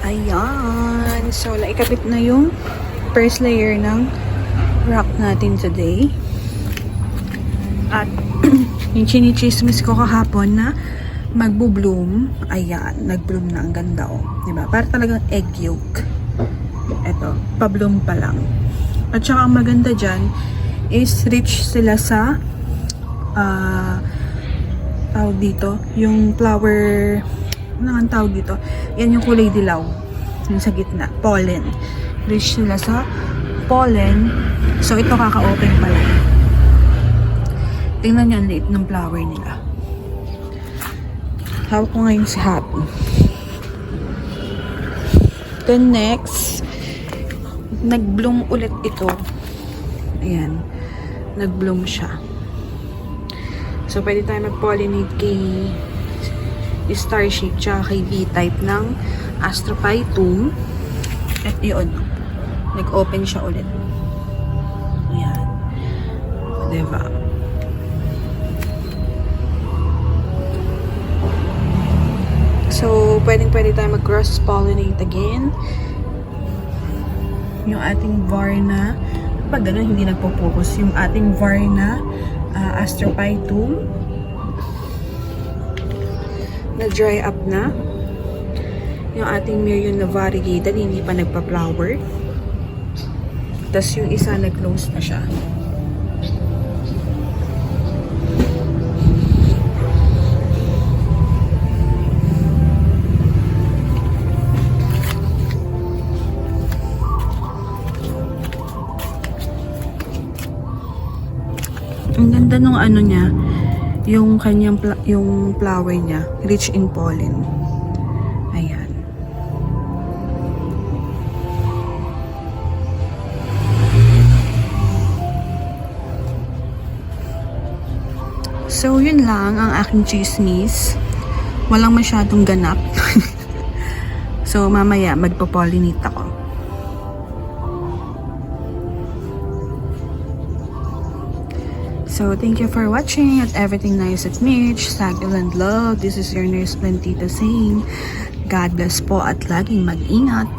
Ayan. So, laikabit na yung first layer ng rock natin today. At yung chinichismis ko kahapon na magbo-bloom. Ayan, nag-bloom na. Ang ganda oh. Diba? Para talagang egg yolk. Eto, pa-bloom pa lang. At saka ang maganda dyan is rich sila sa tawag dito, yung flower, ano ang tawag dito? Yan yung kulay dilaw. Yung sa gitna, pollen. Rich sila sa pollen. So, ito kaka-open pa lang. Tingnan nyo ang liit ng flower nila. Hawak ko ngayon si Happy. Then next, nag-bloom ulit ito. Ayan. Nag-bloom siya. So, pwede tayo mag-pollinate kay star shape tsaka kay V-type ng Astrophytum. At yun, nag-open siya ulit. Ayan. Diba? So, pwede tayo mag-cross-pollinate again. Yung ating Varna, pag gano'n hindi nagpo-focus, yung ating Varna Astrophytum na dry up na. Yung ating Mirion na variegated, hindi pa nagpa-flower. Tapos yung isa nag-close na siya. Ang ganda nung ano niya, yung kanyang yung flower niya, rich in pollen. Ayan. So, yun lang ang aking chismis. Walang masyadong ganap. So, mamaya magpo-pollinate ako. So, thank you for watching at Everything Nice at Mitch, Succulent Love. This is your nurse Plantita saying, God bless po at laging mag-ingat.